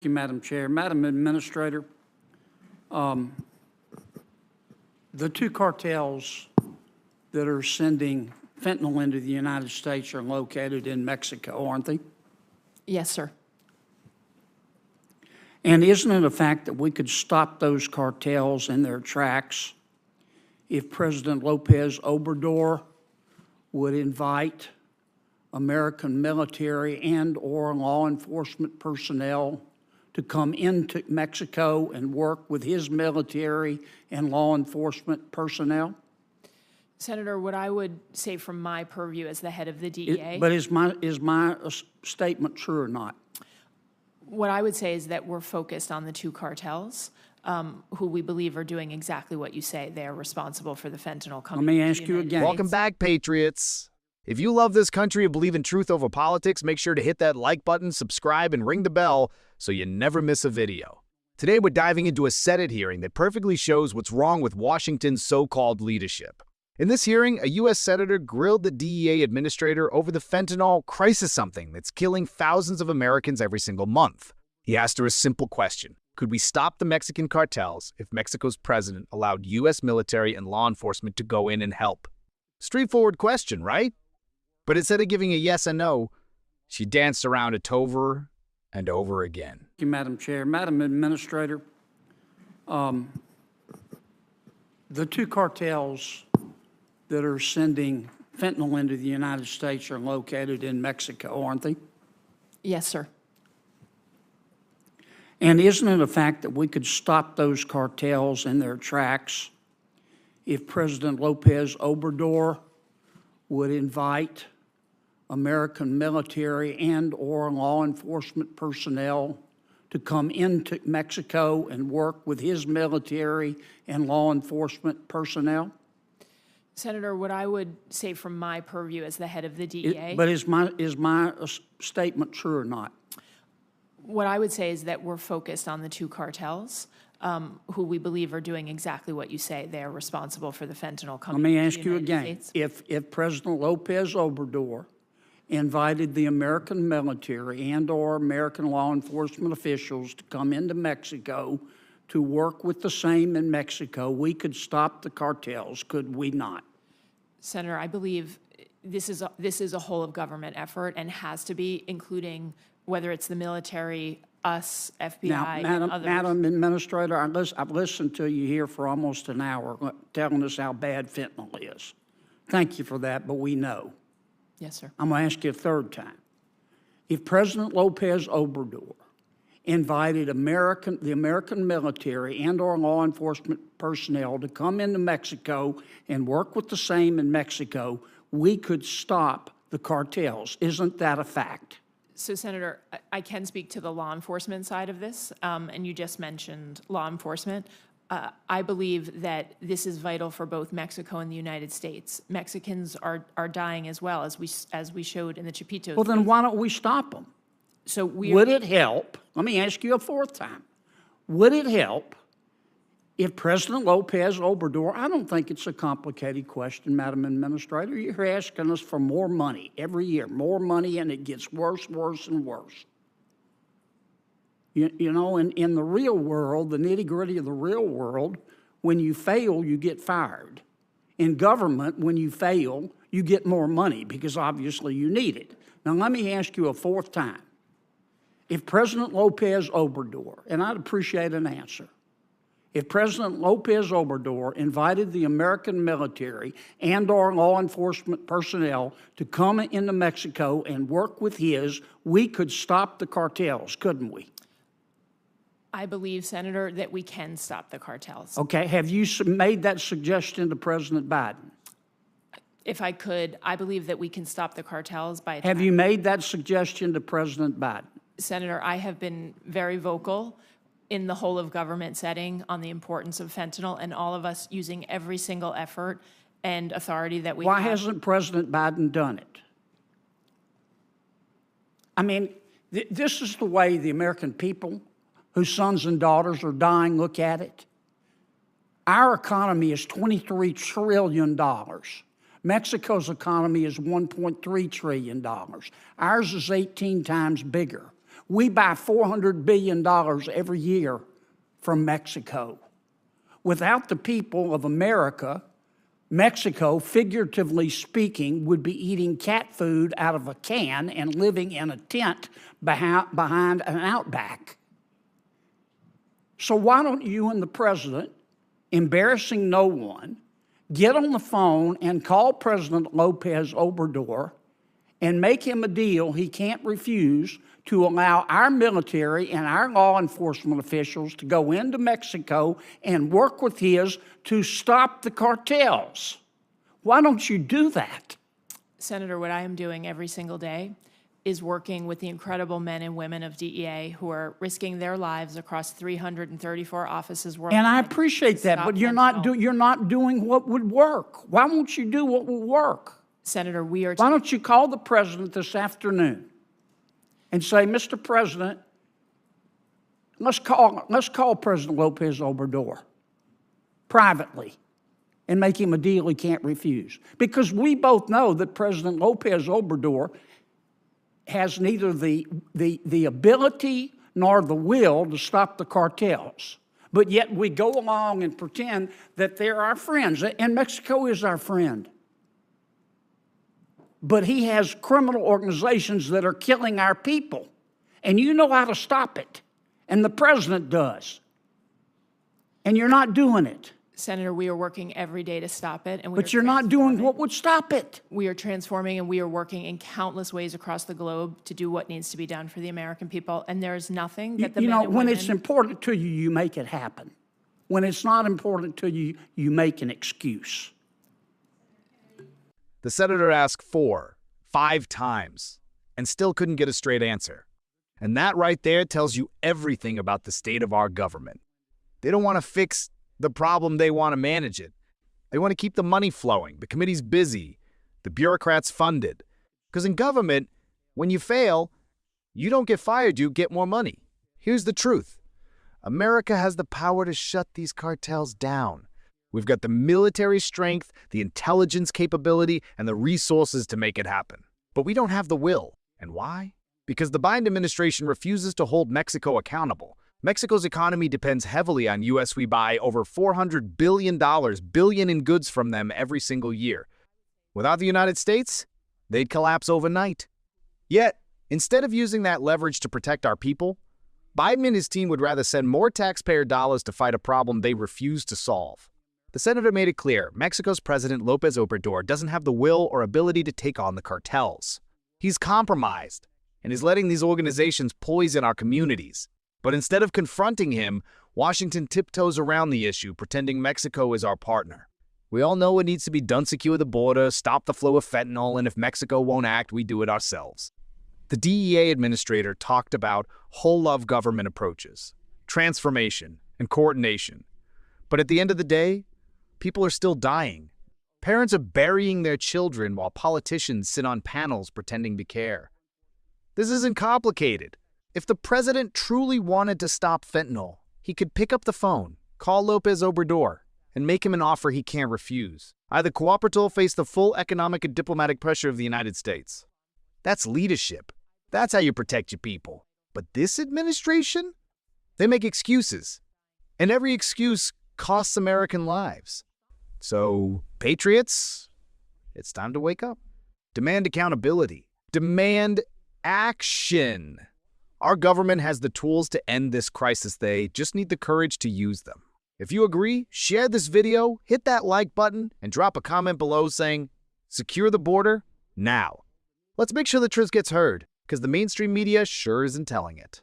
you, Madam Chair. Madam Administrator, the two cartels that are sending fentanyl into the United States are located in Mexico, aren't they? Yes, sir. And isn't it a fact that we could stop those cartels in their tracks if President Lopez Obrador would invite American military and/or law enforcement personnel to come into Mexico and work with his military and law enforcement personnel? Senator, what I would say from my purview as the head of the DEA. But is my statement true or not? What I would say is that we're focused on the two cartels, who we believe are doing exactly what you say. They are responsible for the fentanyl coming. Let me ask you again. Welcome back, Patriots. If you love this country and believe in truth over politics, make sure to hit that like button, subscribe, and ring the bell so you never miss a video. Today, we're diving into a Senate hearing that perfectly shows what's wrong with Washington's so-called leadership. In this hearing, a U.S. Senator grilled the DEA administrator over the fentanyl crisis, something that's killing thousands of Americans every single month. He asked her a simple question. Could we stop the Mexican cartels if Mexico's president allowed U.S. military and law enforcement to go in and help? Straightforward question, right? But instead of giving a yes and no, she danced around it over and over again. Thank you, Madam Chair. Madam Administrator, the two cartels that are sending fentanyl into the United States are located in Mexico, aren't they? Yes, sir. And isn't it a fact that we could stop those cartels in their tracks if President Lopez Obrador would invite American military and/or law enforcement personnel to come into Mexico and work with his military and law enforcement personnel? Senator, what I would say from my purview as the head of the DEA. But is my statement true or not? What I would say is that we're focused on the two cartels, who we believe are doing exactly what you say. They are responsible for the fentanyl coming. Let me ask you United again. States. If President Lopez Obrador invited the American military and/or American law enforcement officials to come into Mexico to work with the same in Mexico, we could stop the cartels, could we not? Senator, I believe this is a whole of government effort and has to be, including whether it's the military, us, FBI, Now, and others. Madam Administrator, I've listened to you here for almost an hour telling us how bad fentanyl is. Thank you for that, but we know. Yes, sir. I'm going to ask you a third time. If President Lopez Obrador invited the American military and/or law enforcement personnel to come into Mexico and work with the same in Mexico, we could stop the cartels. Isn't that a fact? So, Senator, I can speak to the law enforcement side of this, and you just mentioned law enforcement. I believe that this is vital for both Mexico and the United States. Mexicans are dying as well, as we showed in the Chapitos. Well, then why don't we stop them? So would it help? Let me ask you a fourth time. Would it help if President Lopez Obrador, I don't think it's a complicated question, Madam Administrator. You're asking us for more money every year, more money, and it gets worse, worse, and worse. You know, in the real world, the nitty-gritty of the real world, when you fail, you get fired. In government, when you fail, you get more money because obviously you need it. Now, let me ask you a fourth time. If President Lopez Obrador, and I'd appreciate an answer, if President Lopez Obrador invited the American military and/or law enforcement personnel to come into Mexico and work with his, we could stop the cartels, couldn't we? I believe, Senator, that we can stop the cartels. Okay, have you made that suggestion to President Biden? If I could, I believe that we can stop the cartels by. Have you made that suggestion to President Biden? Senator, I have been very vocal in the whole of government setting on the importance of fentanyl and all of us using every single effort and authority that we have. Why hasn't President Biden done it? I mean, this is the way the American people whose sons and daughters are dying look at it. Our economy is $23 trillion. Mexico's economy is $1.3 trillion. Ours is 18 times bigger. We buy $400 billion every year from Mexico. Without the people of America, Mexico, figuratively speaking, would be eating cat food out of a can and living in a tent behind an outback. So why don't you and the president, embarrassing no one, get on the phone and call President Lopez Obrador and make him a deal he can't refuse to allow our military and our law enforcement officials to go into Mexico and work with his to stop the cartels? Why don't you do that? Senator, what I am doing every single day is working with the incredible men and women of DEA who are risking their lives across 334 offices worldwide. And I appreciate that, but you're not doing what would work. Why won't you do what will work? Senator, why don't you call the president this afternoon and say, Mr. President, let's call President Lopez Obrador privately and make him a deal he can't refuse. Because we both know that President Lopez Obrador has neither the ability nor the will to stop the cartels. But yet we go along and pretend that they're our friends, and Mexico is our friend. But he has criminal organizations that are killing our people. And you know how to stop it. And the president does. And you're not doing it. Senator, we are working every day to stop it. But you're not doing what would stop it. We are transforming, and we are working in countless ways across the globe to do what needs to be done for the American people. And there is nothing that the men and women... When it's important to you, you make it happen. When it's not important to you, you make an excuse. The senator asked 5 times, and still couldn't get a straight answer. And that right there tells you everything about the state of our government. They don't want to fix the problem, they want to manage it. They want to keep the money flowing, the committees busy, the bureaucrats funded. Because in government, when you fail, you don't get fired, you get more money. Here's the truth. America has the power to shut these cartels down. We've got the military strength, the intelligence capability, and the resources to make it happen. But we don't have the will. And why? Because the Biden administration refuses to hold Mexico accountable. Mexico's economy depends heavily on U.S. We buy over $400 billion in goods from them every single year. Without the United States, they'd collapse overnight. Yet, instead of using that leverage to protect our people, Biden and his team would rather send more taxpayer dollars to fight a problem they refuse to solve. The senator made it clear Mexico's President Lopez Obrador doesn't have the will or ability to take on the cartels. He's compromised and is letting these organizations poison our communities. But instead of confronting him, Washington tiptoes around the issue, pretending Mexico is our partner. We all know it needs to be done: secure the border, stop the flow of fentanyl, and if Mexico won't act, we do it ourselves. The DEA administrator talked about whole-of government approaches, transformation, and coordination. But at the end of the day, people are still dying. Parents are burying their children while politicians sit on panels pretending to care. This isn't complicated. If the president truly wanted to stop fentanyl, he could pick up the phone, call Lopez Obrador, and make him an offer he can't refuse. Either cooperate or face the full economic and diplomatic pressure of the United States. That's leadership. That's how you protect your people. But this administration? They make excuses. And every excuse costs American lives. So, patriots, it's time to wake up. Demand accountability. Demand action. Our government has the tools to end this crisis. They just need the courage to use them. If you agree, share this video, hit that like button, and drop a comment below saying, secure the border now. Let's make sure the truth gets heard, because the mainstream media sure isn't telling it.